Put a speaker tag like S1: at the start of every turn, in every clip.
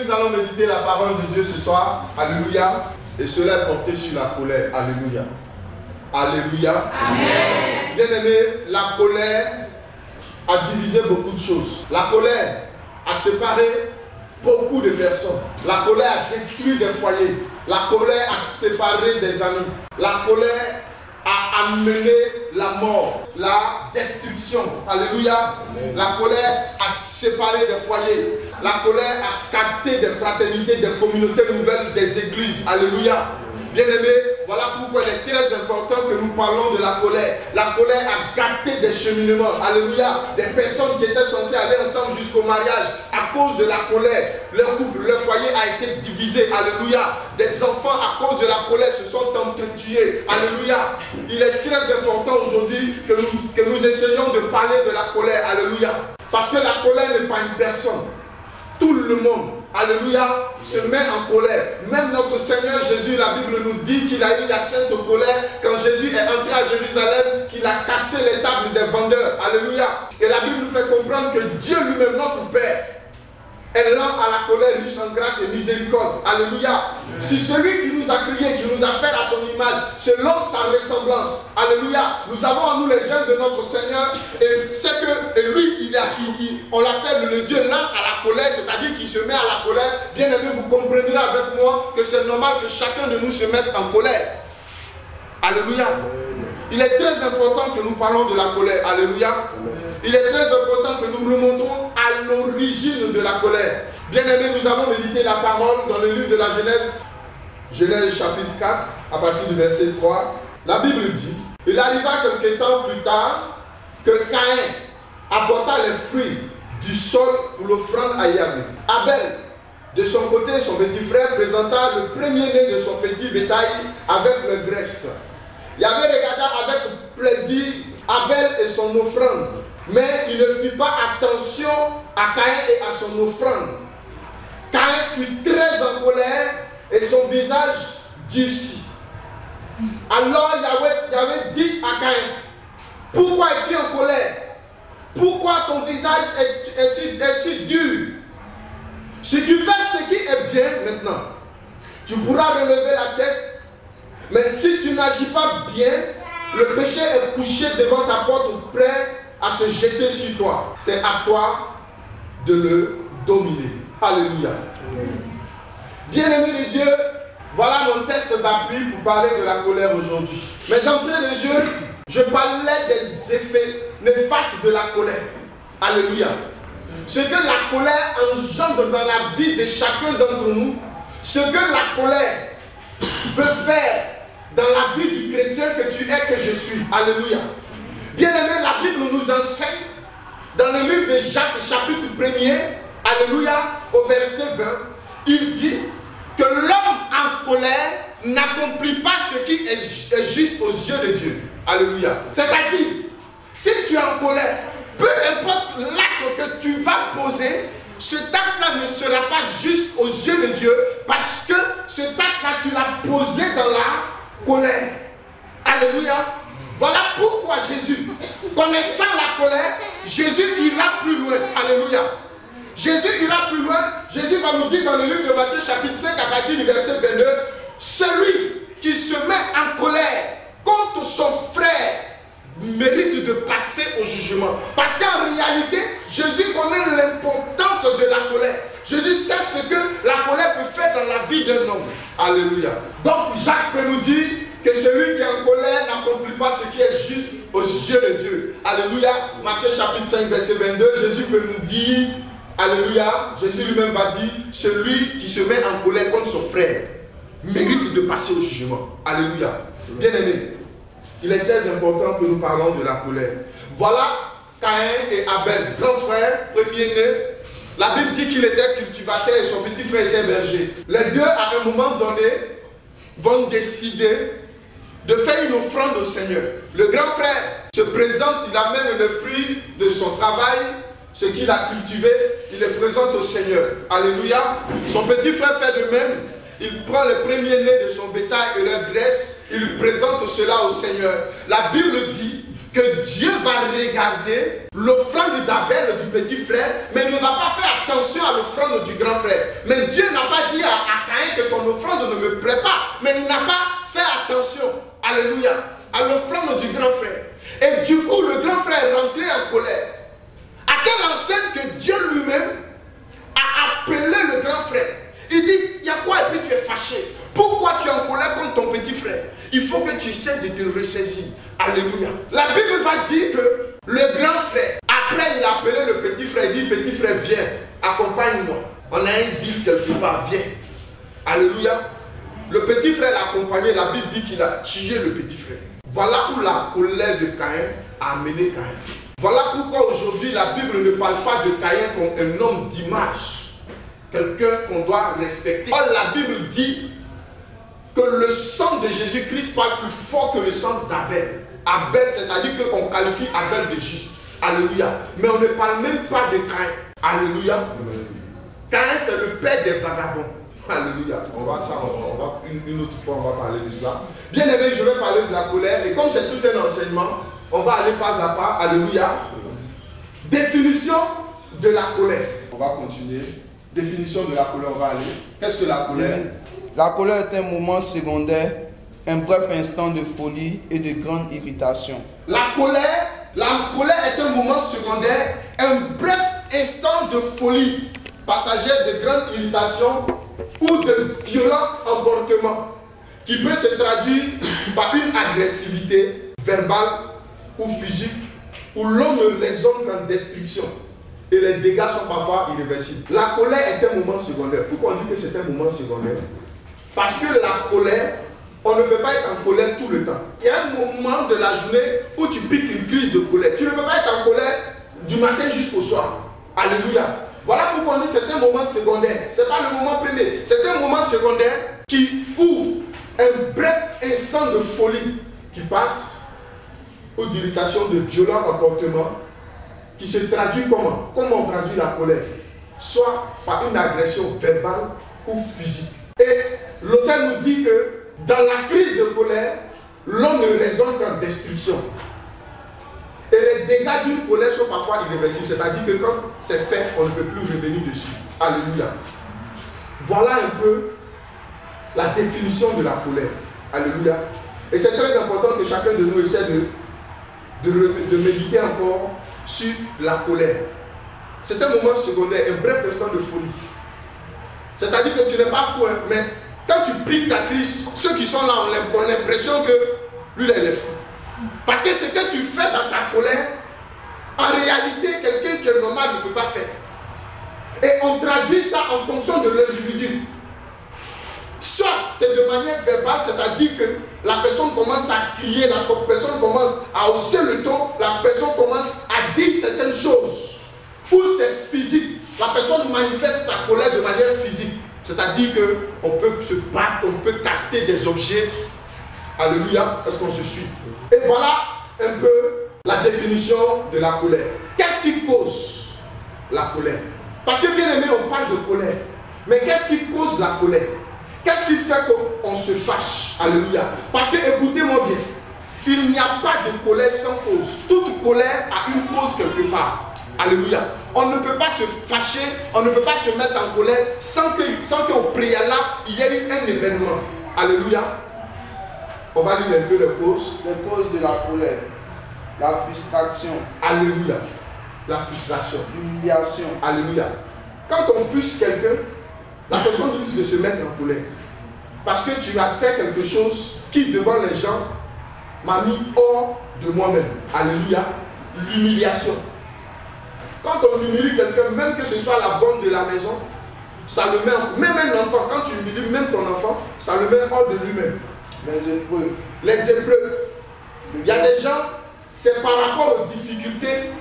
S1: nous allons méditer la parole de Dieu ce soir. Alléluia. Et cela est porté sur la colère. Alléluia. Alléluia.
S2: Amen.
S1: Bien-aimé, la colère a divisé beaucoup de choses. La colère a séparé beaucoup de personnes. La colère a détruit des foyers. La colère a séparé des amis. La colère a amené la mort, la destruction. Alléluia. Amen. La colère a séparé des foyers. La colère a capté des fraternités, des communautés nouvelles, des églises. Alléluia. Bien-aimé, voilà pourquoi il est très important que nous parlons de la colère. La colère a gâté des cheminements. Alléluia. Des personnes qui étaient censées aller ensemble jusqu'au mariage, à cause de la colère, leur couple, leur foyer a été divisé. Alléluia. Des enfants, à cause de la colère, se sont entretués. Alléluia. Il est très important aujourd'hui que nous essayions de parler de la colère. Alléluia. Parce que la colère n'est pas une personne. Tout le monde, alléluia, se met en colère. Même notre Seigneur Jésus, la Bible nous dit qu'il a eu la sainte colère quand Jésus est entré à Jérusalem, qu'il a cassé les tables des vendeurs. Alléluia. Et la Bible nous fait comprendre que Dieu lui-même, notre Père, est lent à la colère, riche en grâce et miséricorde. Alléluia. Si celui qui nous a créé, qui nous a fait à son image, selon sa ressemblance, alléluia, nous avons en nous les gènes de notre Seigneur, et c'est que et lui, on l'appelle le Dieu lent à la colère, c'est-à-dire qu'il se met à la colère. Bien aimé, vous comprendrez avec moi que c'est normal que chacun de nous se mette en colère. Alléluia. Il est très important que nous parlons de la colère. Alléluia. Il est très important que nous remontons à l'origine de la colère. Bien aimé, nous avons médité la parole dans le livre de la Genèse. Genèse chapitre 4, à partir du verset 3. La Bible dit, il arriva quelque temps plus tard que Caïn apporta les fruits du sol pour l'offrande à Yahvé. Abel, de son côté, son petit frère, présenta le premier-né de son petit bétail avec le graisse. Yahvé regarda avec plaisir Abel et son offrande, mais il ne fit pas attention à Caïn et à son offrande. Caïn fut très en colère et son visage durci. Alors Yahvé dit à Caïn, pourquoi es-tu en colère? Pourquoi ton visage est si dur? Si tu fais ce qui est bien maintenant, tu pourras relever la tête. Mais si tu n'agis pas bien, le péché est couché devant ta porte, prêt à se jeter sur toi. C'est à toi de le dominer. Alléluia. Bien-aimé de Dieu, voilà mon texte d'appui pour parler de la colère aujourd'hui. Mais d'entrée de jeu, je parlais des effets néfastes de la colère. Alléluia. Ce que la colère engendre dans la vie de chacun d'entre nous, ce que la colère veut faire dans la vie du chrétien que tu es, que je suis. Alléluia. Bien-aimé, la Bible nous enseigne dans le livre de Jacques, chapitre 1er, alléluia, au verset 20, il dit que l'homme en colère n'accomplit pas ce qui est juste aux yeux de Dieu. Alléluia. C'est-à-dire, si tu es en colère, peu importe l'acte que tu vas poser, cet acte-là ne sera pas juste aux yeux de Dieu, parce que cet acte-là, tu l'as posé dans la colère. Alléluia. Voilà pourquoi Jésus, connaissant la colère, Jésus ira plus loin. Alléluia. Jésus ira plus loin. Jésus va nous dire dans le livre de Matthieu chapitre 5 à partir du verset 22, celui qui se met en colère contre son frère mérite de passer au jugement. Parce qu'en réalité, Jésus connaît l'importance de la colère. Jésus sait ce que la colère peut faire dans la vie d'un homme. Alléluia. Donc Jacques peut nous dire que celui qui est en colère n'accomplit pas ce qui est juste aux yeux de Dieu. Alléluia. Matthieu chapitre 5 verset 22, Jésus peut nous dire, alléluia, Jésus lui-même va dire, celui qui se met en colère contre son frère mérite de passer au jugement. Alléluia. Bien aimé, il est très important que nous parlons de la colère. Voilà Caïn et Abel, grand frère, premier-né. La Bible dit qu'il était cultivateur et son petit frère était berger. Les deux, à un moment donné, vont décider de faire une offrande au Seigneur. Le grand frère se présente, il amène le fruit de son travail, ce qu'il a cultivé, il le présente au Seigneur. Alléluia. Son petit frère fait de même. Il prend le premier-né de son bétail et leur graisse, il présente cela au Seigneur. La Bible dit que Dieu va regarder l'offrande d'Abel, du petit frère, mais il ne va pas faire attention à l'offrande du grand frère. Mais Dieu grand frère. Il dit, il y a quoi et puis tu es fâché. Pourquoi tu es en colère contre ton petit frère? Il faut que tu essaies de te ressaisir. Alléluia. La Bible va dire que le grand frère, après il a appelé le petit frère, il dit, petit frère, viens, accompagne-moi. On a un deal quelque part, viens. Alléluia. Le petit frère l'a accompagné, la Bible dit qu'il a tué le petit frère. Voilà où la colère de Caïn a amené Caïn. Voilà pourquoi aujourd'hui la Bible ne parle pas de Caïn comme un homme d'image. Quelqu'un qu'on doit respecter. Or la Bible dit que le sang de Jésus-Christ parle plus fort que le sang d'Abel. Abel, c'est-à-dire qu'on qualifie Abel de juste. Alléluia. Mais on ne parle même pas de Caïn. Alléluia. Caïn, c'est le père des vagabonds. Alléluia. Une autre fois, on va parler de cela. Bien aimé, je vais parler de la colère. Et comme c'est tout un enseignement, on va aller pas à pas. Alléluia. Définition de la colère. On va continuer. Définition de la colère, on va aller. Qu'est-ce que la colère?
S2: La colère est un moment secondaire, un bref instant de folie et de grande irritation.
S1: La colère est un moment secondaire, un bref instant de folie passagère, de grande irritation ou de violent emportement qui peut se traduire par une agressivité verbale ou physique où l'on ne raisonne qu'en destruction et les dégâts sont parfois irréversibles. La colère est un moment secondaire. Pourquoi on dit que c'est un moment secondaire? Parce que la colère, on ne peut pas être en colère tout le temps. Il y a un moment de la journée où tu piques une crise de colère. Tu ne peux pas être en colère du matin jusqu'au soir. Alléluia. Voilà pourquoi on dit que c'est un moment secondaire. Ce n'est pas le moment premier. C'est un moment secondaire qui ouvre un bref instant de folie qui passe ou d'irritation, de violent comportement qui se traduit comment? Comment on traduit la colère? Soit par une agression verbale ou physique. Et l'auteur nous dit que dans la crise de colère, l'on ne raisonne qu'en destruction. Et les dégâts d'une colère sont parfois irréversibles. C'est-à-dire que quand c'est fait, on ne peut plus revenir dessus. Alléluia. Voilà un peu la définition de la colère. Alléluia. Et c'est très important que chacun de nous essaie de méditer encore sur la colère. C'est un moment secondaire, un bref instant de folie. C'est-à-dire que tu n'es pas fou, hein, mais quand tu piques ta crise, ceux qui sont là ont l'impression que lui, il est fou. Parce que ce que tu fais dans ta colère, en réalité, quelqu'un qui est normal ne peut pas faire. Et on traduit ça en fonction de l'individu. Soit c'est de manière verbale, c'est-à-dire que la personne commence à crier, la personne commence à hausser le ton, la personne commence à dire certaines choses. Ou c'est physique, la personne manifeste sa colère de manière physique. C'est-à-dire qu'on peut se battre, on peut casser des objets. Alléluia, est-ce qu'on se suit? Et voilà un peu la définition de la colère. Qu'est-ce qui cause la colère? Parce que bien aimé, on parle de colère. Mais qu'est-ce qui cause la colère? Qu'est-ce qui fait qu'on se fâche? Alléluia. Parce que écoutez-moi bien, il n'y a pas de colère sans cause. Toute colère a une cause quelque part. Alléluia. On ne peut pas se fâcher, on ne peut pas se mettre en colère sans qu'au préalable, il y ait eu un événement. Alléluia. On va lire un peu les causes.
S2: Les causes de la colère. La frustration.
S1: Alléluia. La frustration.
S2: L'humiliation.
S1: Alléluia. Quand on frustre quelqu'un, la personne risque de se mettre en colère. Parce que tu as fait quelque chose qui, devant les gens, m'a mis hors de moi-même. Alléluia. L'humiliation. Quand on humilie quelqu'un, même que ce soit la bonne de la maison, ça le met, même un enfant, quand tu humilies même ton enfant, ça le met hors de lui-même.
S2: Les épreuves.
S1: Les épreuves. Il y a des gens, c'est par rapport aux difficultés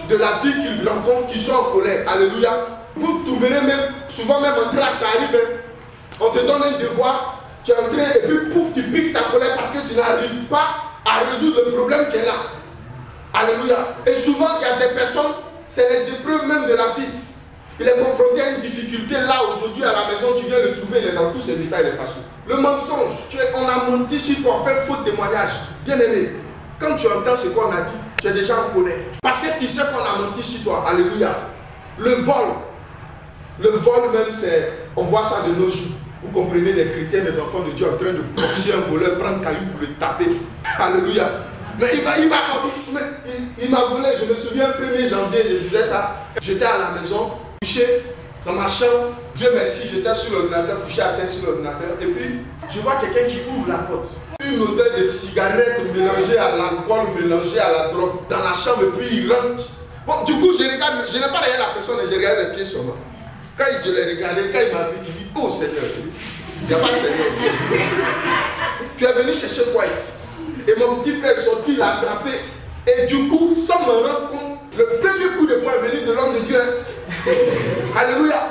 S1: de la vie qu'ils rencontrent qui sont en colère. Alléluia. Vous trouverez même, souvent même en classe, ça arrive. On te donne un devoir, tu es en train, et puis pouf, tu piques ta colère parce que tu n'arrives pas à résoudre le problème qui est là. Alléluia. Et souvent, il y a des personnes, c'est les épreuves même de la vie. Il est confronté à une difficulté là, aujourd'hui, à la maison, tu viens le trouver, il est dans tous ses états, il est fâché. Le mensonge, on a menti sur toi, on fait faux témoignage. Bien aimé, quand tu entends ce qu'on a dit, tu es déjà en colère. Parce que tu sais qu'on a menti sur toi. Alléluia. Le vol même, c'est, on voit ça de nos jours. Vous comprenez les chrétiens, les enfants de Dieu en train de projeter un voleur, prendre un caillou pour le taper. Alléluia. Mais il m'a volé, je me souviens, 1er janvier, je disais ça. J'étais à la maison, couché, dans ma chambre, Dieu merci, j'étais sur l'ordinateur, couché à terre sur l'ordinateur, et puis je vois quelqu'un qui ouvre la porte. Une odeur de cigarette mélangée à l'alcool, mélangée à la drogue dans la chambre, et puis il rentre. Bon, du coup, je regarde, je n'ai pas regardé la personne, je regarde les pieds seulement. Quand je l'ai regardé, quand il m'a vu, il dit, oh Seigneur, il n'y a pas Seigneur. Tu es venu chercher quoi ici? Et mon petit frère est sorti, il l'a attrapé. Et du coup, sans me rendre compte, le premier coup de poing est venu de l'homme de Dieu. Alléluia.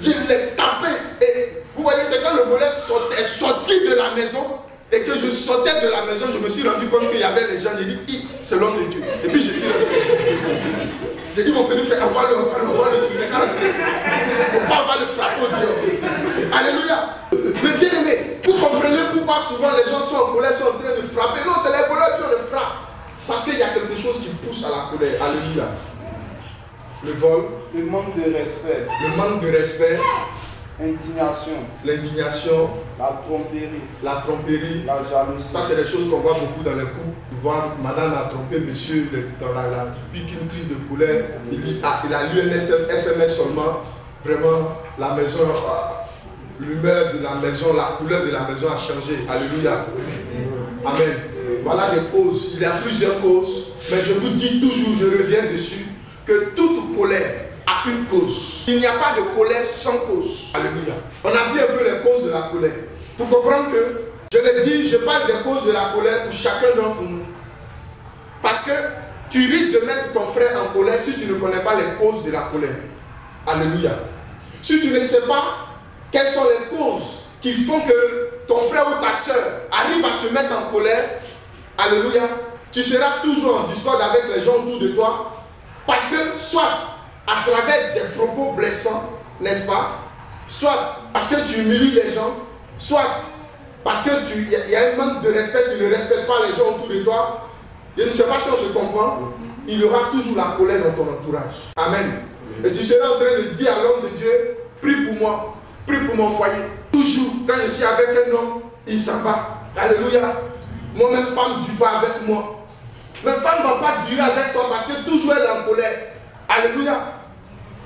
S1: Je l'ai tapé. Et vous voyez, c'est quand le voleur est sorti de la maison et que je sortais de la maison, je me suis rendu compte qu'il y avait des gens. J'ai dit, c'est l'homme de Dieu. Et puis je suis rendu. J'ai dit, mon petit frère, envoie-le sur les cartes. Il ne faut pas avoir le frapper au Dieu. Alléluia. Mais bien aimé, vous comprenez pourquoi souvent les gens sont en colère, sont en train de frapper. Non, c'est les voleurs qui ont le frappe. Parce qu'il y a quelque chose qui pousse à la colère. Alléluia. Le vol.
S2: Le manque de respect.
S1: Le manque de respect.
S2: Indignation.
S1: L'indignation.
S2: La tromperie.
S1: La tromperie.
S2: La jalousie.
S1: Ça, c'est des choses qu'on voit beaucoup dans les couples. Voir madame a trompé monsieur dans la pique une crise de colère. Il a lu un SMS seulement. Vraiment, la maison, l'humeur de la maison, la couleur de la maison a changé. Alléluia. Amen. Voilà les causes. Il y a plusieurs causes. Mais je vous dis toujours, je reviens dessus, que toute colère a une cause. Il n'y a pas de colère sans cause. Alléluia. On a vu un peu les causes de la colère. Pour comprendre que, je l'ai dit, je parle des causes de la colère pour chacun d'entre nous. Parce que tu risques de mettre ton frère en colère si tu ne connais pas les causes de la colère. Alléluia. Si tu ne sais pas quelles sont les causes qui font que ton frère ou ta soeur arrive à se mettre en colère, alléluia, tu seras toujours en discorde avec les gens autour de toi. Parce que soit à travers des propos blessants, n'est-ce pas? Soit parce que tu humilies les gens, soit parce qu'il y a un manque de respect, tu ne respectes pas les gens autour de toi. Je ne sais pas si on se comprend. Il y aura toujours la colère dans ton entourage. Amen. Et tu seras en train de dire à l'homme de Dieu, prie pour moi, prie pour mon foyer. Toujours, quand je suis avec un homme, il s'en va. Alléluia. Moi-même, femme, ne dure pas avec moi. Mais femme ne va pas durer avec toi parce que toujours elle est en colère. Alléluia.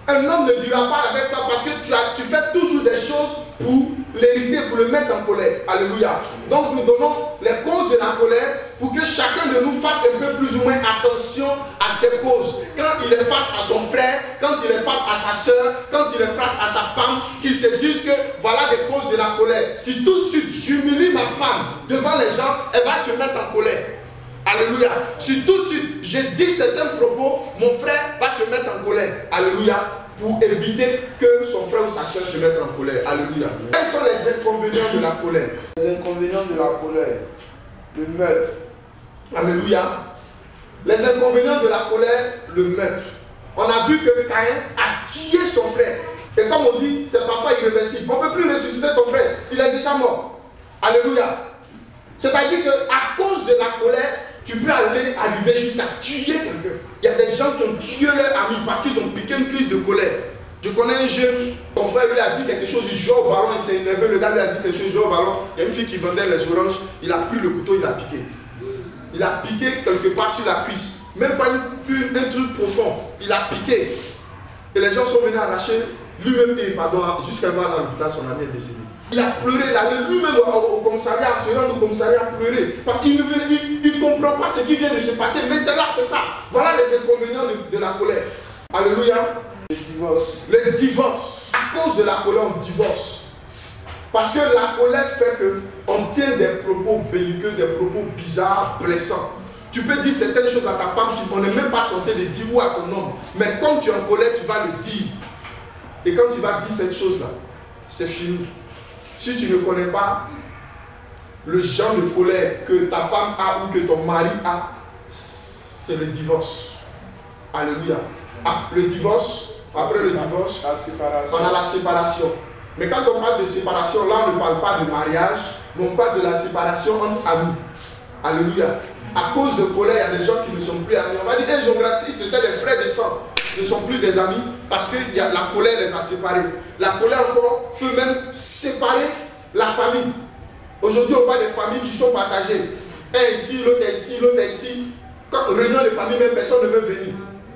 S1: Un homme ne durera pas avec toi parce que tu fais toujours des choses pour l'hériter, pour le mettre en colère. Alléluia. Donc nous donnons les causes de la colère pour que chacun de nous fasse un peu plus ou moins attention à ces causes. Quand il est face à son frère, quand il est face à sa soeur, quand il est face à sa femme, qu'il se dise que voilà des causes de la colère. Si tout de suite j'humilie ma femme devant les gens, elle va se mettre en colère. Alléluia. Si tout de suite je dis certains propos, mon frère va se mettre en colère. Alléluia. Pour éviter que son frère ou sa soeur se mette en colère. Alléluia. Quels sont les inconvénients de la colère?
S2: Les inconvénients de la colère. Le meurtre.
S1: Alléluia. Les inconvénients de la colère, le meurtre. On a vu que Caïn a tué son frère. Et comme on dit, c'est parfois irréversible. On ne peut plus ressusciter ton frère. Il est déjà mort. Alléluia. C'est-à-dire qu'à cause de la colère, tu peux arriver jusqu'à tuer quelqu'un. Il y a des gens qui ont tué leur ami parce qu'ils ont piqué une crise de colère. Je connais un jeune, son frère lui a dit quelque chose, il jouait au ballon, il s'est énervé, le gars lui a dit quelque chose, il jouait au ballon. Il y a une fille qui vendait les oranges, il a pris le couteau, il a piqué. Il a piqué quelque part sur la cuisse. Même pas un truc profond. Il a piqué. Et les gens sont venus arracher. Lui-même, jusqu'à voir à l'hôpital, son ami est décédé. Il a pleuré, il allait lui-même au commissariat, se rendre au commissariat à pleurer. Parce qu'il ne comprend pas ce qui vient de se passer. Mais c'est là, c'est ça. Voilà les inconvénients de la colère. Alléluia.
S2: Le divorce.
S1: Le divorce. À cause de la colère, on divorce. Parce que la colère fait qu'on tient des propos belliqueux, des propos bizarres, blessants. Tu peux dire certaines choses à ta femme qu'on n'est même pas censé le dire ou à ton homme. Mais quand tu es en colère, tu vas le dire. Et quand tu vas dire cette chose-là, c'est fini. Si tu ne connais pas le genre de colère que ta femme a ou que ton mari a, c'est le divorce. Alléluia. Le divorce, après le divorce, on a la séparation. Mais quand on parle de séparation, là on ne parle pas de mariage, mais on parle de la séparation entre amis. Alléluia. À cause de colère, il y a des gens qui ne sont plus amis. On va dire, ils ont grandi, c'était des frères de sang. Ils ne sont plus des amis parce que la colère les a séparés. La colère encore peut même séparer la famille. Aujourd'hui, on voit des familles qui sont partagées. Un ici, l'autre est ici, l'autre est ici. Quand réunion de famille, même personne ne veut venir.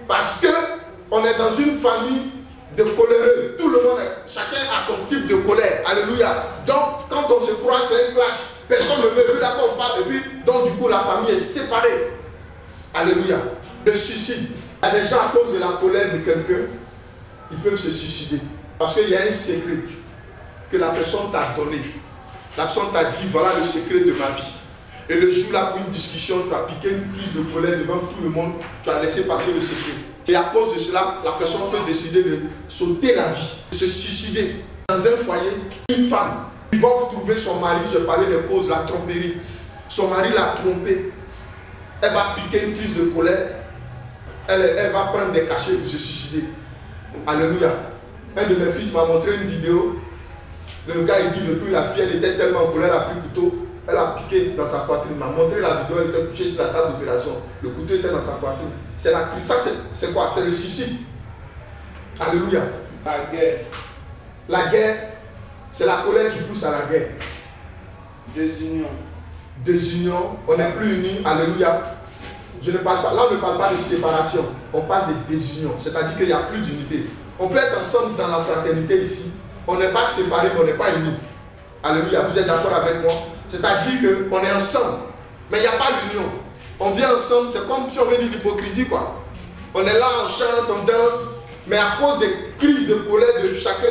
S1: Parce qu'on est dans une famille de coléreux. Tout le monde, chacun a son type de colère. Alléluia. Donc, quand on se croise, c'est un clash. Personne ne veut. Là, on parle. Et puis, donc, du coup, la famille est séparée. Alléluia. Le suicide. Il y a des gens, à cause de la colère de quelqu'un, ils peuvent se suicider. Parce qu'il y a un secret que la personne t'a donné. La personne t'a dit, voilà le secret de ma vie. Et le jour-là, pour une discussion, tu as piqué une crise de colère devant tout le monde, tu as laissé passer le secret. Et à cause de cela, la personne peut décider de sauter la vie, de se suicider. Dans un foyer, une femme, qui va trouver son mari, je parlais des causes, la tromperie. Son mari l'a trompée. Elle va piquer une crise de colère. Elle va prendre des cachets pour se suicider. Alléluia. Un de mes fils m'a montré une vidéo. Le gars, il dit, je prie la fille, elle était tellement en colère, elle a pris le couteau. Elle a piqué dans sa poitrine. Il m'a montré la vidéo, elle était couchée sur la table d'opération. Le couteau était dans sa poitrine. C'est la crise. Ça, c'est quoi? C'est le suicide. Alléluia.
S2: La guerre.
S1: La guerre, c'est la colère qui pousse à la guerre.
S2: Désunion.
S1: Désunion, on n'est plus unis. Alléluia. Je ne parle pas, là on ne parle pas de séparation, on parle de désunion, c'est-à-dire qu'il n'y a plus d'unité. On peut être ensemble dans la fraternité ici, on n'est pas séparés, mais on n'est pas unis. Alléluia, vous êtes d'accord avec moi? C'est-à-dire qu'on est ensemble, mais il n'y a pas d'union. On vient ensemble, c'est comme si on veut dire l'hypocrisie quoi. On est là, on chante, on danse, mais à cause des crises de colère de chacun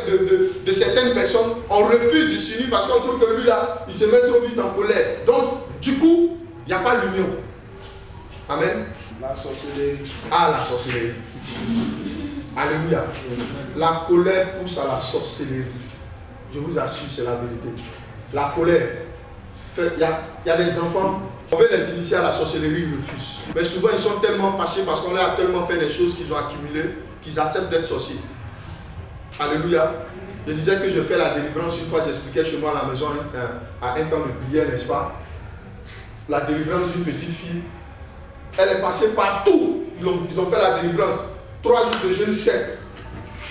S1: de certaines personnes, on refuse de s'unir parce qu'on trouve que lui là, il se met trop vite en colère. Donc, du coup, il n'y a pas l'union. Amen.
S2: La sorcellerie.
S1: Ah, la sorcellerie. Alléluia. La colère pousse à la sorcellerie. Je vous assure, c'est la vérité. La colère. Il y a des enfants, on veut les initier à la sorcellerie, ils refusent. Mais souvent, ils sont tellement fâchés parce qu'on leur a tellement fait des choses qu'ils ont accumulées qu'ils acceptent d'être sorciers. Alléluia. Je disais que je fais la délivrance une fois, j'expliquais chez moi à la maison à un temps de prière, n'est-ce pas? La délivrance d'une petite fille. Elle est passée partout. Ils ont fait la délivrance. 3 jours de jeûne sec.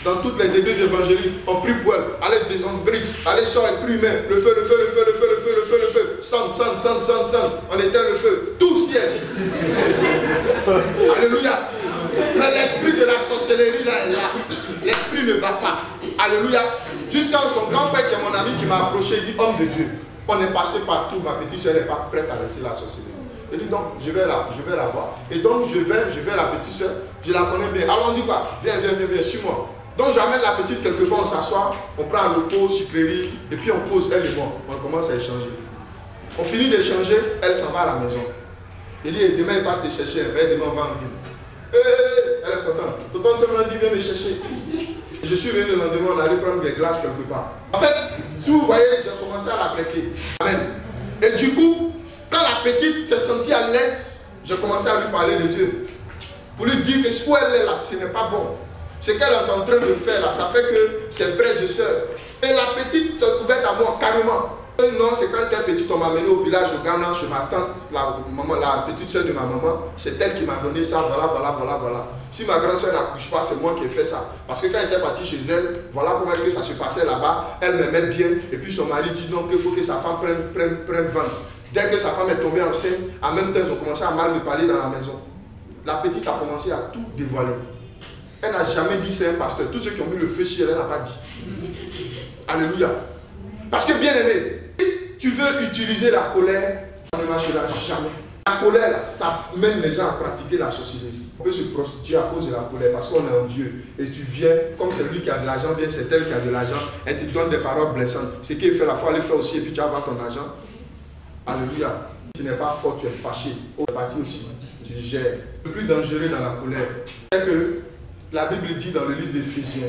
S1: Dans toutes les églises évangéliques, on prie pour elle. Allez, on brise. Allez, sort esprit humain. Le feu, le feu, le feu, le feu, le feu, le feu, le feu. Sang. On éteint le feu. Tout ciel. Alléluia. Mais l'esprit de la sorcellerie là est là. L'esprit ne va pas. Alléluia. Jusqu'à son grand frère qui est mon ami qui m'a approché, il dit, homme de Dieu, on est passé partout. Ma petite soeur n'est pas prête à laisser la sorcellerie. Je dis donc, je vais la voir. Et donc, je vais la petite soeur, je la connais bien. Alors on dit quoi? Viens, suis-moi. Donc, j'amène la petite quelque part, on s'assoit, on prend un repos, sucrerie, et puis on pose elle et moi. On commence à échanger. On finit d'échanger, elle s'en va à la maison. Il dit, demain, il passe te chercher, demain, on va en ville. Elle est contente. Tonton Semran dit, viens me chercher. Et je suis venu le lendemain, on allait prendre des glaces quelque part. En fait, si vous voyez, j'ai commencé à la plaquer. Amen. Et du coup, quand la petite s'est sentie à l'aise, j'ai commencé à lui parler de Dieu. Pour lui dire que ce qu'elle est là, ce n'est pas bon. Ce qu'elle est en train de faire là, ça fait que ses frères et sœurs. Et la petite s'est ouverte à moi carrément. Non, c'est quand elle est petite, on m'a amené au village au Ghana, chez ma tante, la petite soeur de ma maman. C'est elle qui m'a donné ça, voilà. Si ma grande soeur n'accouche pas, c'est moi qui ai fait ça. Parce que quand elle était partie chez elle, voilà comment est-ce que ça se passait là-bas. Elle m'aimait bien. Et puis son mari dit non, qu'il faut que sa femme prenne vent. Dès que sa femme est tombée enceinte, en même temps, ils ont commencé à mal me parler dans la maison. La petite a commencé à tout dévoiler. Elle n'a jamais dit c'est un pasteur. Tous ceux qui ont mis le feu sur elle, elle n'a pas dit. Alléluia. Parce que bien aimé, si tu veux utiliser la colère, ça ne marchera jamais. La colère, ça mène les gens à pratiquer la sorcellerie. On peut se prostituer à cause de la colère parce qu'on est envieux. Et tu viens, comme c'est lui qui a de l'argent, bien c'est elle qui a de l'argent, elle te donne des paroles blessantes. Ce qu'il fait la fois, elle le fait aussi et puis tu vas avoir ton argent. Alléluia. Tu n'es pas fort, tu es fâché. Au parti aussi, tu gères. Le plus dangereux dans la colère, c'est que la Bible dit dans le livre d'Éphésiens,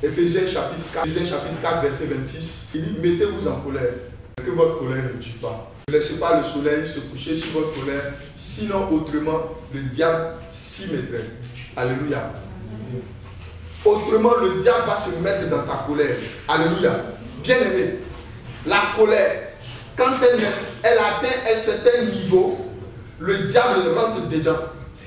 S1: Éphésiens chapitre 4, verset 26, il dit, mettez-vous en colère, que votre colère ne tue pas. Ne laissez pas le soleil se coucher sur votre colère, sinon autrement, le diable s'y mettrait. Alléluia. Autrement, le diable va se mettre dans ta colère. Alléluia. Bien aimé, la colère, quand elle atteint un certain niveau, le diable rentre dedans.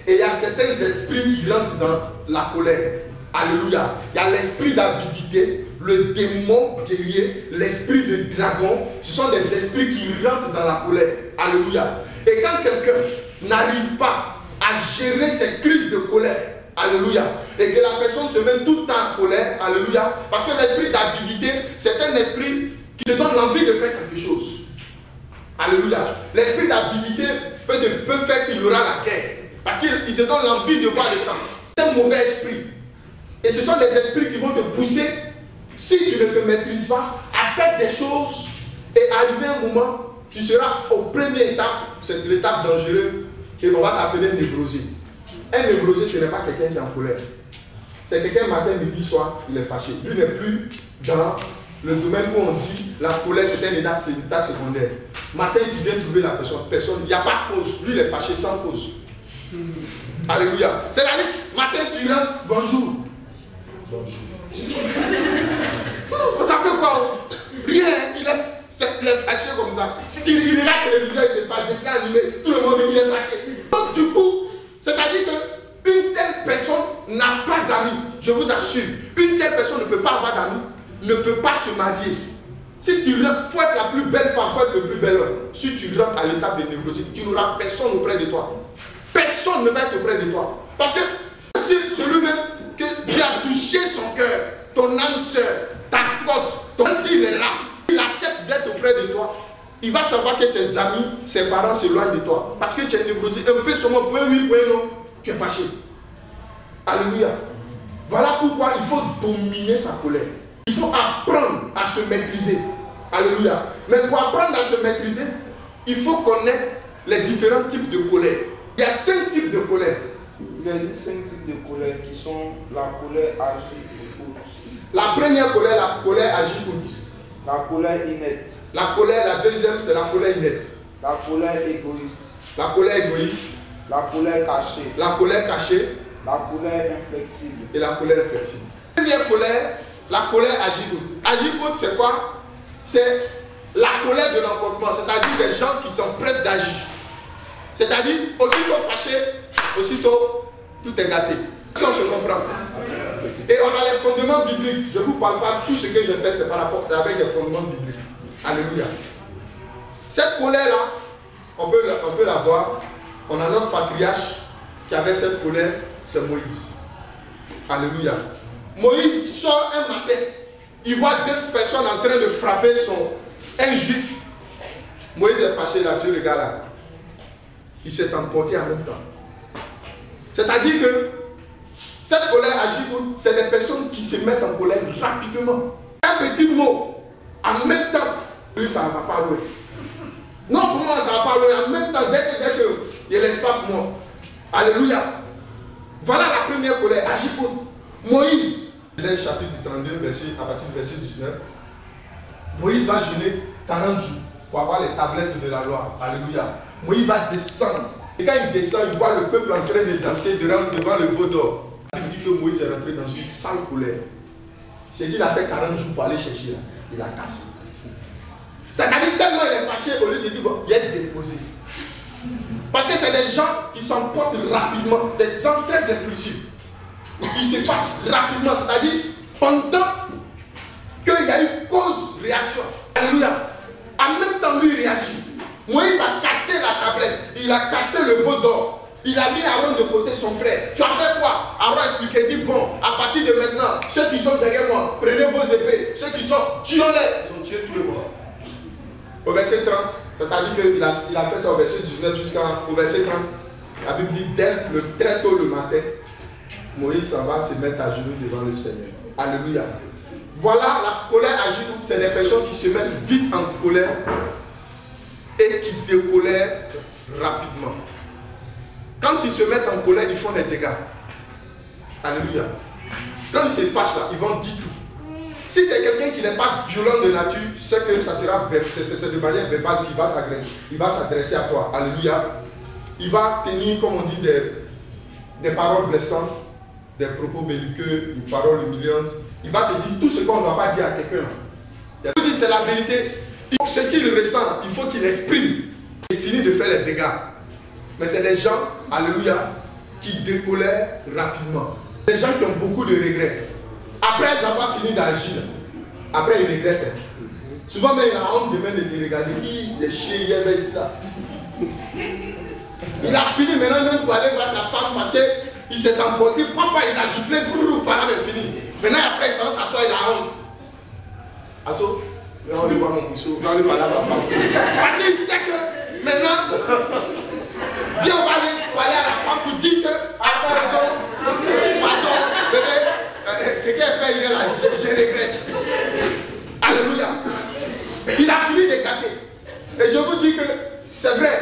S1: Et il y a certains esprits qui rentrent dans la colère. Alléluia. Il y a l'esprit d'avidité, le démon guerrier, l'esprit de dragon. Ce sont des esprits qui rentrent dans la colère. Alléluia. Et quand quelqu'un n'arrive pas à gérer ses crises de colère, Alléluia. Et que la personne se mette tout le temps en colère. Alléluia. Parce que l'esprit d'avidité, c'est un esprit qui te donne l'envie de faire quelque chose. Alléluia. L'esprit d'avidité peut faire qu'il aura la guerre. Parce qu'il te donne l'envie de voir le sang. C'est un mauvais esprit. Et ce sont des esprits qui vont te pousser, si tu ne te maîtrises pas, à faire des choses. Et arrivé un moment, tu seras au premier étape, c'est l'étape dangereuse, et on va t'appeler névrosé. Un névrosé, ce n'est pas quelqu'un qui est en colère. C'est quelqu'un matin, midi, soir, il est fâché. Lui n'est plus dans le domaine où on dit la colère, c'est un état secondaire. Matin, tu viens trouver la personne, il n'y a pas de cause. Lui, il est fâché sans cause. Alléluia. C'est-à-dire, matin, tu rentres, bonjour. Bonjour. On t'a fait quoi? Rien, il est fâché comme ça. Il est là, la télévision, il ne pas dessin animé, tout le monde il est fâché. Donc, du coup, c'est-à-dire qu'une telle personne n'a pas d'amis. Je vous assure, une telle personne ne peut pas avoir d'amis, ne peut pas se marier. Si tu rentres, il faut être la plus belle femme, il faut être le plus bel homme. Si tu rentres à l'étape de névrose, tu n'auras personne auprès de toi. Personne ne va être auprès de toi. Parce que c'est celui-même que Dieu a touché son cœur, ton âme sœur, ta côte, même s'il est là, il accepte d'être auprès de toi. Il va savoir que ses amis, ses parents s'éloignent de toi. Parce que tu es névrosé. Un peu seulement, point oui, point non, tu es fâché. Alléluia. Voilà pourquoi il faut dominer sa colère. Il faut apprendre à se maîtriser. Alléluia. Mais pour apprendre à se maîtriser, il faut connaître les différents types de colère. Il y a 5 types de colère.
S2: Il existe 5 types de colère qui sont la colère agite.
S1: La première colère, la colère agite.
S2: La colère inerte.
S1: La colère, la deuxième, c'est la colère inerte.
S2: La colère égoïste.
S1: La colère égoïste.
S2: La colère cachée.
S1: La colère cachée.
S2: La colère inflexible.
S1: Et la colère inflexible. La première colère, la colère agite. Agite, c'est quoi? C'est la colère de l'emportement, c'est-à-dire des gens qui s'empressent d'agir. C'est-à-dire, aussitôt fâché, aussitôt tout est gâté. Est-ce qu'on se comprend? Et on a les fondements bibliques. Je ne vous parle pas, tout ce que je fais, c'est par rapport, c'est avec les fondements bibliques. Alléluia. Cette colère-là, on peut la voir. On a notre patriarche qui avait cette colère, c'est Moïse. Alléluia. Moïse sort un matin, il voit 2 personnes en train de frapper un juif. Moïse est fâché là, tu regardes là. Il s'est emporté en même temps. C'est-à-dire que cette colère agit, c'est des personnes qui se mettent en colère rapidement. Un petit mot, en même temps, lui ça ne va pas loin. Non, pour moi ça ne va pas loin. En même temps, dès que il ne reste pas pour moi. Alléluia. Voilà la première colère, agit pour Moïse. Dans le chapitre 32, à partir du verset 19, Moïse va jeûner 40 jours pour avoir les tablettes de la loi. Alléluia. Moïse va descendre. Et quand il descend, il voit le peuple en train de danser devant le veau d'or. Il dit que Moïse est rentré dans une sale colère. C'est qu'il a fait 40 jours pour aller chercher là. Il a cassé. C'est-à-dire tellement il est fâché, au lieu de dire bon, il est déposé. Parce que c'est des gens qui s'emportent rapidement, des gens très impulsifs. Ils se fâchent rapidement, c'est-à-dire pendant qu'il y a eu cause-réaction. Alléluia. En même temps, lui réagit. Moïse a cassé la tablette, il a cassé le veau d'or, il a mis Aaron de côté, son frère. Tu as fait quoi? Aaron a expliqué, dit bon, à partir de maintenant, ceux qui sont derrière moi, prenez vos épées, ceux qui sont, tuez-les. Ils ont tué tout le monde. Au verset 30, c'est-à-dire qu'il a fait ça au verset 19 jusqu'au verset 30. La Bible dit, très tôt le matin, Moïse s'en va se mettre à genoux devant le Seigneur. Alléluia. Voilà la colère agite, c'est les personnes qui se mettent vite en colère et qui décolèrent rapidement. Quand ils se mettent en colère, ils font des dégâts. Alléluia. Quand ils se fâchent là, ils vont dire tout. Si c'est quelqu'un qui n'est pas violent de nature, c'est que ça sera de manière verbale qu'il va s'agresser. Il va s'adresser à toi. Alléluia. Il va tenir, comme on dit, des paroles blessantes, des propos belliqueux, des paroles humiliantes. Il va te dire tout ce qu'on ne doit pas dire à quelqu'un. Il dit c'est la vérité. Ce qu'il ressent, il faut qu'il exprime. Il finit de faire les dégâts. Mais c'est des gens, alléluia, qui décolèrent rapidement. Des gens qui ont beaucoup de regrets. Après avoir fini d'agir, après ils regrettent. Souvent même il a honte de même de te regarder. Il chiens, il est là. Il a fini maintenant même pour aller voir sa femme parce que il s'est emporté, papa il a giflé, par là c'est fini. Maintenant après il s'en s'assoit, il a honte. Asso, on lui voit mon mousseau, on lui parle à ma femme. Parce qu'il sait que maintenant, viens on va aller parler à la femme pour dire que, pardon, bébé, ce qu'elle fait hier là, je regrette. Alléluia. Il a fini de gâter. Et je vous dis que c'est vrai.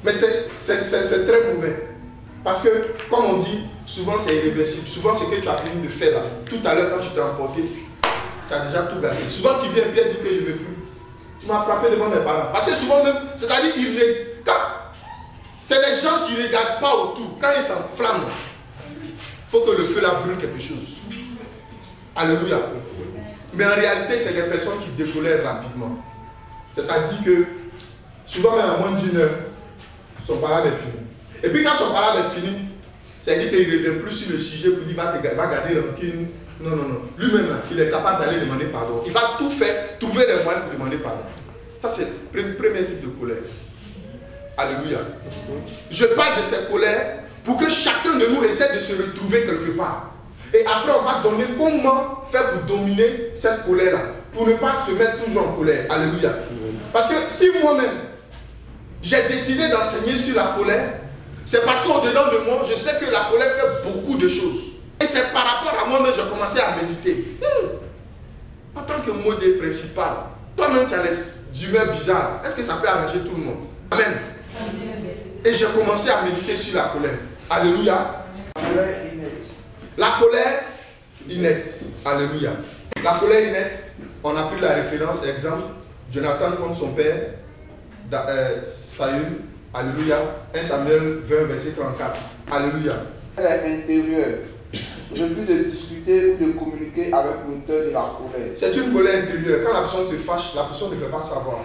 S1: Mais c'est très mauvais. Parce que, comme on dit, souvent c'est irréversible. Souvent ce que tu as fini de faire là, tout à l'heure quand tu t'es emporté, tu as déjà tout gâté. Souvent tu viens bien dire que je ne veux plus. Tu m'as frappé devant mes parents. Parce que souvent même, c'est-à-dire, c'est les gens qui ne regardent pas autour. Quand ils s'enflamment, il faut que le feu là brûle quelque chose. Alléluia. Mais en réalité, c'est des personnes qui décolèrent rapidement. C'est-à-dire que, souvent même à moins d'une heure, son parade est fini. Et puis quand son parade est fini, c'est-à-dire qu'il ne revient plus sur le sujet pour dire va garder rancune. Non, non, non. Lui-même, il est capable d'aller demander pardon. Il va tout faire, trouver les moyens pour demander pardon. Ça, c'est le premier type de colère. Alléluia. Je parle de cette colère pour que chacun de nous essaie de se retrouver quelque part. Et après, on va donner comment faire pour dominer cette colère-là. Pour ne pas se mettre toujours en colère. Alléluia. Parce que si moi-même, j'ai décidé d'enseigner sur la colère, c'est parce qu'au-dedans de moi, je sais que la colère fait beaucoup de choses. Et c'est par rapport à moi-même que j'ai commencé à méditer. En tant que modèle principal, toi-même tu as les humeurs bizarres. Est-ce que ça peut arranger tout le monde? Amen. Et j'ai commencé à méditer sur la colère. Alléluia.
S2: La colère inerte.
S1: La colère inerte. Alléluia. La colère inerte, on a pris la référence, exemple, Jonathan contre son père, Saül. Alléluia. 1 Samuel 20, verset 34. Alléluia.
S2: Elle est intérieure. Refus de discuter ou de communiquer avec l'auteur de la colère.
S1: C'est une colère intérieure. Quand la personne se fâche, la personne ne fait pas savoir.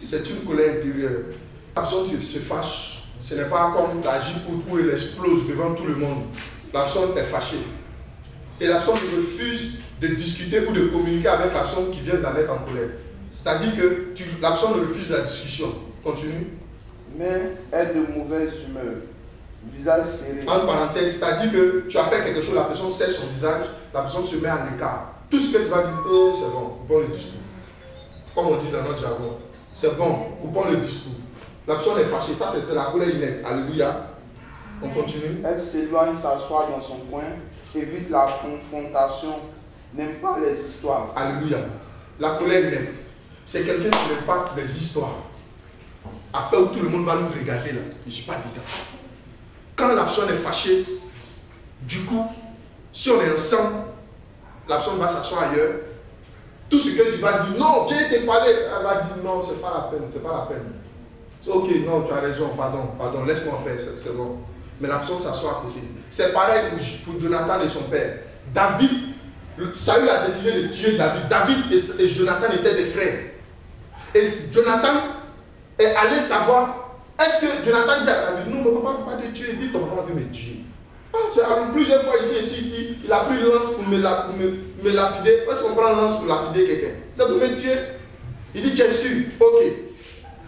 S1: C'est une colère intérieure. La personne se fâche, ce n'est pas comme la jipoute où elle explose devant tout le monde. La personne est fâchée. Et la personne refuse de discuter ou de communiquer avec la personne qui vient de la mettre en colère. C'est-à-dire que la personne refuse la discussion. Continue.
S2: Mais est de mauvaise humeur. Visage serré.
S1: En parenthèse, c'est-à-dire que tu as fait quelque chose, la personne serre son visage, la personne se met en écart. Tout ce que tu vas dire, c'est bon, coupons le discours. Comme on dit dans notre jargon, c'est bon, coupons le discours. La personne est fâchée, ça c'est la colère inerte. Alléluia. On continue.
S2: Elle s'éloigne, s'assoit dans son coin, évite la confrontation, n'aime pas les histoires.
S1: Alléluia. La colère inerte, c'est quelqu'un qui n'aime pas les histoires. Afin où tout le monde va nous regarder là, je ne suis pas dedans. Quand la personne est fâchée, du coup, si on est ensemble, la personne va s'asseoir ailleurs. Tout ce que tu vas dire, non, viens te parler, elle va dire non, c'est pas la peine, c'est pas la peine. C'est ok, non, tu as raison, pardon, laisse-moi faire, c'est bon. Mais la personne s'assoit à côté. C'est pareil pour Jonathan et son père. David, Saül a décidé de tuer David. David et Jonathan étaient des frères. Et Jonathan est allé savoir. Est-ce que Jonathan dit à David, non, mon papa ne va pas te tuer, dit ton papa veut me tuer. Plusieurs fois ici, il a pris une lance pour me lapider. Est-ce qu'on prend une lance pour lapider quelqu'un? C'est pour me tuer. Il dit, tu es sûr? Ok.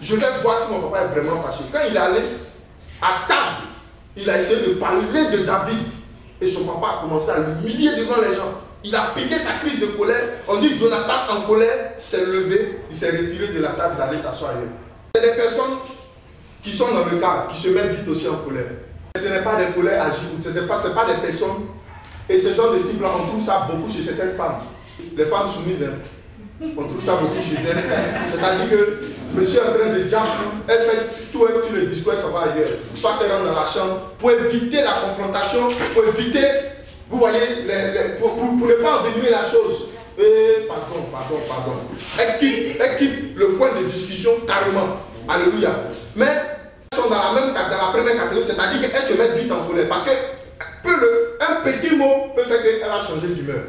S1: Je vais voir si mon papa est vraiment fâché. Quand il est allé à table, il a essayé de parler de David. Et son papa a commencé à l'humilier devant les gens. Il a piqué sa crise de colère. On dit Jonathan en colère s'est levé, il s'est retiré de la table, il allait s'asseoir ailleurs. C'est des personnes qui sont dans le cadre, qui se mettent vite aussi en colère. Ce n'est pas des colères agiles, ce n'est pas des personnes. Et ce genre de type-là, on trouve ça beaucoup chez certaines femmes. Les femmes soumises, on trouve ça beaucoup chez elles. C'est-à-dire que monsieur est en train de dire, elle fait tout, elle tue le discours, elle s'en va ailleurs. Soit elle rentre dans la chambre pour éviter la confrontation, pour éviter, vous voyez, pour ne pas envenimer la chose. Pardon. Elle quitte le point de discussion carrément. Alléluia. Mais elles sont dans la première catégorie, c'est-à-dire qu'elles se mettent vite en colère. Parce que un petit mot peut faire qu'elle va changer d'humeur.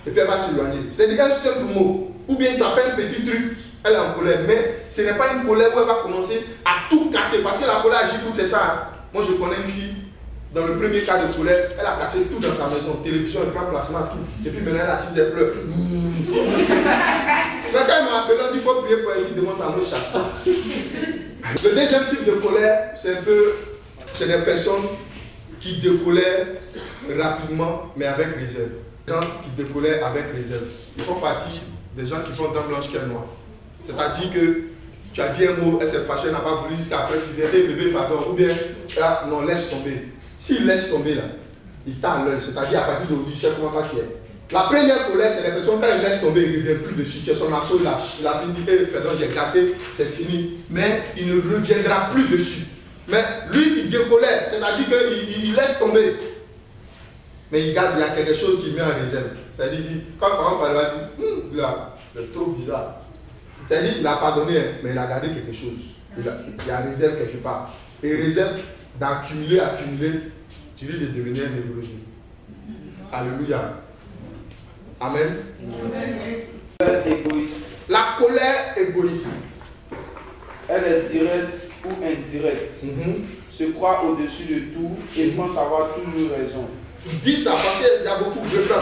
S1: Et puis elle va s'éloigner. C'est un simple mot. Ou bien tu as fait un petit truc, elle est en colère. Mais ce n'est pas une colère où elle va commencer à tout casser. Parce que la colère agit tout, c'est ça. Hein. Moi je connais une fille, dans le premier cas de colère, elle a cassé tout dans sa maison. Télévision, écran, placement, tout. Et puis maintenant elle est assise, elle pleure. Mais quand elle m'a appelé, on dit qu'il faut prier pour elle, évidemment ça me chasse pas. Le deuxième type de colère, c'est des personnes qui décolèrent rapidement, mais avec réserve. Les gens qui décolèrent avec réserve. Ils font partie des gens qui font dents blanches qu'elle noire. C'est-à-dire que tu as dit un mot, elle s'est fâchée, elle n'a pas voulu, jusqu'après tu viens, hey, bébé, pardon, ou bien, ah, non, laisse tomber. S'il laisse tomber là, il t'a à l'œil, c'est-à-dire à partir d'aujourd'hui, tu sais comment toi tu es. La première colère, c'est la personne quand il laisse tomber, il ne revient plus dessus. Tu es son assaut, il a fini, pardon, il est gâté, c'est fini. Mais il ne reviendra plus dessus. Mais lui, il décolère, c'est-à-dire qu'il laisse tomber. Mais il garde, il y a quelque chose qu'il met en réserve. C'est-à-dire, quand on va dire, là, c'est trop bizarre. C'est-à-dire qu'il n'a pas donné, mais il a gardé quelque chose. Il a réserve quelque part. Et réserve d'accumuler, tu risques de devenir un névrosé. Alléluia. Amen.
S2: Amen. Égoïste.
S1: La colère égoïste.
S2: Elle est directe ou indirecte. Se croit au-dessus de tout et pense avoir toujours raison.
S1: Dis ça parce qu'il y a beaucoup de plans.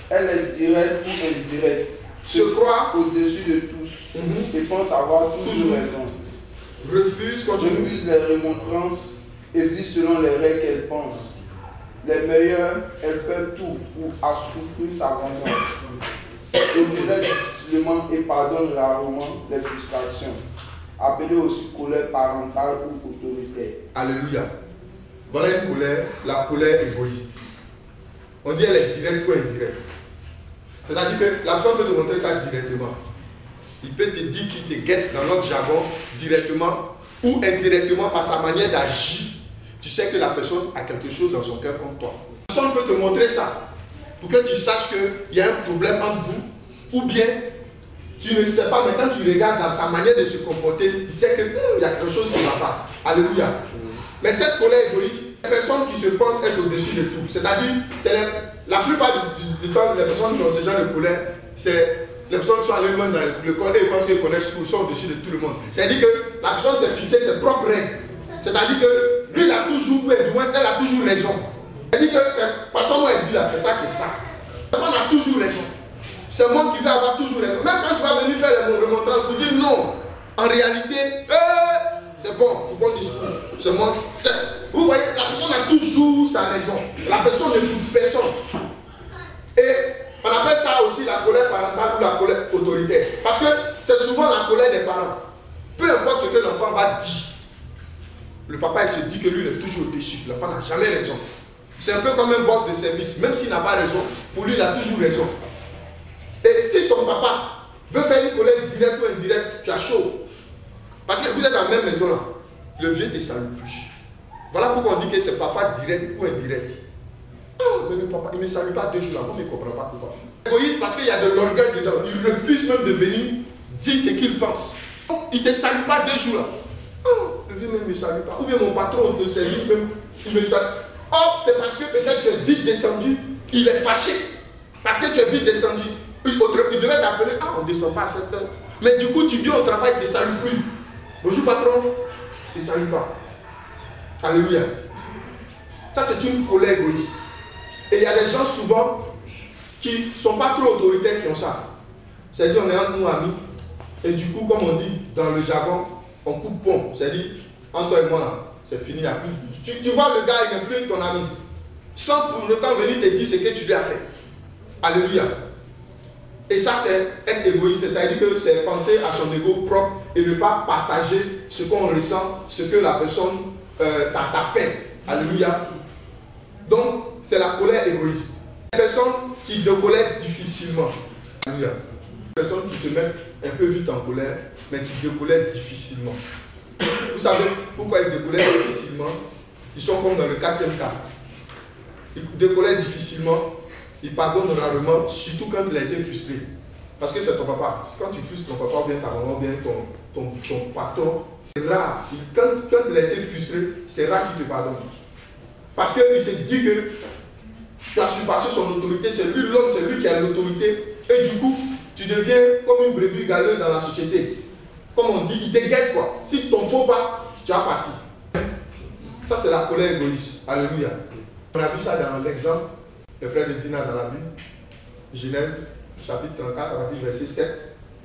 S2: Elle est directe ou indirecte.
S1: Se croit
S2: au-dessus de tous et pense avoir toujours raison.
S1: Refuse
S2: les remontrances et vit selon les règles qu'elle pense. Les meilleures, elle fait tout pour assouvir sa vengeance. Elle tolère difficilement et pardonne rarement les frustrations. Appelée aussi colère parentale ou autoritaire.
S1: Alléluia. Voilà une colère, la colère égoïste. On dit elle est directe ou indirecte. C'est-à-dire que la personne peut te montrer ça directement. Il peut te dire qu'il te guette dans notre jargon directement ou indirectement par sa manière d'agir. Tu sais que la personne a quelque chose dans son cœur contre toi. La personne peut te montrer ça pour que tu saches qu'il y a un problème entre vous. Ou bien, tu ne sais pas, mais quand tu regardes dans sa manière de se comporter, tu sais qu'il y a quelque chose qui ne va pas. Alléluia. Mais cette colère égoïste, les personnes qui se pensent être au-dessus de tout, c'est-à-dire, la plupart du temps, les personnes qui ont ce genre de colère, c'est les personnes qui sont allées loin dans l'école et ils pensent qu'ils connaissent tout, ils sont au-dessus de tout le monde. C'est-à-dire que la personne s'est fixée ses propres règles. C'est-à-dire que lui, il a toujours, ou du moins, elle a toujours raison. C'est-à-dire que la façon dont elle dit là, c'est ça qui est ça. La personne a toujours raison. C'est moi qui vais avoir toujours raison. Même quand tu vas venir faire les remontrances, tu dis non. En réalité, c'est bon, bon discours. C'est moi qui sais. Vous voyez, la personne a toujours sa raison. La personne ne trouve personne. Et on appelle ça aussi la colère parentale ou la colère autoritaire. Parce que c'est souvent la colère des parents. Peu importe ce que l'enfant va dire, le papa il se dit que lui il est toujours au-dessus. L'enfant n'a jamais raison. C'est un peu comme un boss de service. Même s'il n'a pas raison, pour lui il a toujours raison. Et si ton papa veut faire une colère directe ou indirecte, tu as chaud. Parce que vous êtes dans la même maison là. Le vieux ne te salue plus. Voilà pourquoi on dit que c'est papa direct ou indirect. Oh, mais le papa, il ne me salue pas 2 jours là. On ne comprend pas pourquoi. Égoïste parce qu'il y a de l'orgueil dedans. Il refuse même de venir dire ce qu'il pense. Il ne te salue pas 2 jours là. Oh, le vieux même ne me salue pas. Ou bien mon patron de service même, il me salue. Oh, c'est parce que peut-être tu es vite descendu. Il est fâché. Parce que tu es vite descendu. Il devait t'appeler. Ah, on ne descend pas à cette heure. Mais du coup, tu viens au travail, il ne te salue plus. Bonjour patron. Il ne salue pas. Alléluia. Ça, c'est une colère égoïste. Et il y a des gens souvent qui ne sont pas trop autoritaires qui ont ça. C'est-à-dire, on est entre nous amis. Et du coup, comme on dit dans le jargon, on coupe pont. C'est-à-dire, entre toi et moi, là, c'est fini. Tu vois, le gars, il n'est plus ton ami. Sans pour autant venir te dire ce que tu lui as fait. Alléluia. Et ça, c'est être égoïste. C'est-à-dire que c'est penser à son ego propre et ne pas partager ce qu'on ressent, ce que la personne t'a fait. Alléluia. Donc, c'est la colère égoïste. Les personnes qui décolèrent difficilement. Alléluia. Les personnes qui se mettent un peu vite en colère, mais qui décolèrent difficilement. Vous savez pourquoi ils décolèrent difficilement? Ils sont comme dans le 4e cas. Ils décolèrent difficilement. Il pardonne rarement, surtout quand il a été frustré. Parce que c'est ton papa. Quand tu frustres ton papa, bien ta maman, bien ton patron, c'est rare. Quand il a été frustré, c'est rare qu'il te pardonne. Parce qu'il se dit que tu as surpassé son autorité, c'est lui l'homme, c'est lui qui a l'autorité. Et du coup, tu deviens comme une brebis galeuse dans la société. Comme on dit, il te guette quoi. Si ton faux pas, tu as parti. Ça, c'est la colère égoïste. Alléluia. On a vu ça dans l'exemple. Le frère de Dina dans la Bible, Genèse, chapitre 34, verset 7.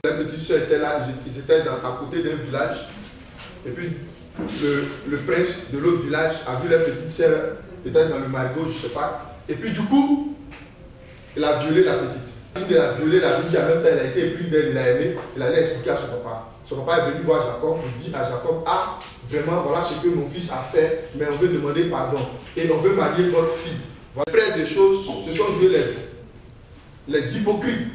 S1: Les petites soeurs étaient là, ils étaient à côté d'un village. Et puis, le prince de l'autre village a vu les petites soeurs peut-être dans le marigot, je ne sais pas. Et puis du coup, il a violé la petite. Il a violé la vie, en même temps, il a été épris d'elle, il a aimé, il allait expliquer à son papa. Son papa est venu voir Jacob, il dit à Jacob, ah, vraiment, voilà ce que mon fils a fait, mais on veut demander pardon. Et on veut marier votre fille. Voilà. Frère des choses, ce sont joués les hypocrites.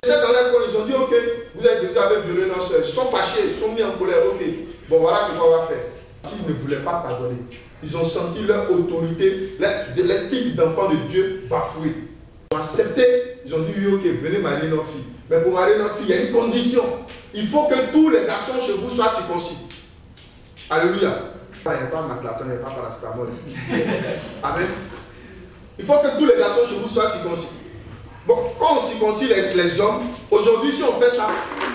S1: Peut-être dans les coins, ils ont dit, ok, vous avez violé nos soeurs, ils sont fâchés, ils sont mis en colère, ok. Bon, voilà ce qu'on va faire. S'ils ne voulaient pas pardonner, ils ont senti leur autorité, les titres d'enfants de Dieu bafoués. Ils ont accepté, ils ont dit, oui, ok, venez marier notre fille. Mais pour marier notre fille, il y a une condition. Il faut que tous les garçons chez vous soient circoncis. Alléluia. Il n'y a pas Maclaton, il n'y a pas paracétamol. Amen. Il faut que tous les garçons chez vous soient circoncis. Bon, quand on circoncis les hommes, aujourd'hui, si on fait ça,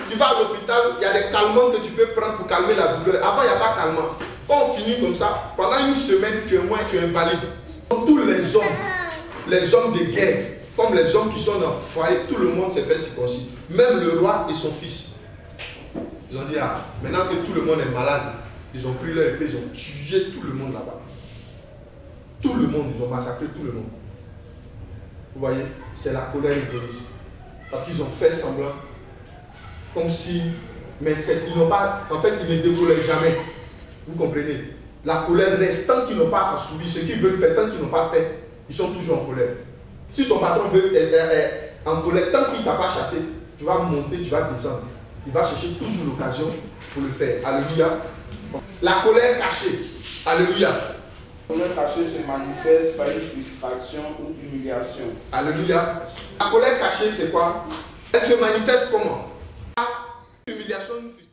S1: tu vas à l'hôpital, il y a des calmants que tu peux prendre pour calmer la douleur. Avant, il n'y a pas de calmant. Quand on finit comme ça, pendant une semaine, tu es moins, tu es invalide. Donc, tous les hommes de guerre, comme les hommes qui sont dans le foyer, tout le monde s'est fait circoncis. Même le roi et son fils. Ils ont dit, ah, maintenant que tout le monde est malade, ils ont pris leur épée, ils ont tué tout le monde là-bas. Tout le monde, ils ont massacré tout le monde. Vous voyez, c'est la colère égoïste. Parce qu'ils ont fait semblant, comme si, mais ils n'ont pas, en fait, ils ne dévoilent jamais. Vous comprenez? La colère reste, tant qu'ils n'ont pas assouvi ce qu'ils veulent faire, tant qu'ils n'ont pas fait, ils sont toujours en colère. Si ton patron veut être en colère, tant qu'il ne t'a pas chassé, tu vas monter, tu vas descendre. Il va chercher toujours l'occasion pour le faire. Alléluia. La colère cachée. Alléluia.
S2: La colère cachée se manifeste par une frustration ou humiliation.
S1: Alléluia. La colère cachée, c'est quoi? Elle se manifeste comment? Humiliation, une frustration.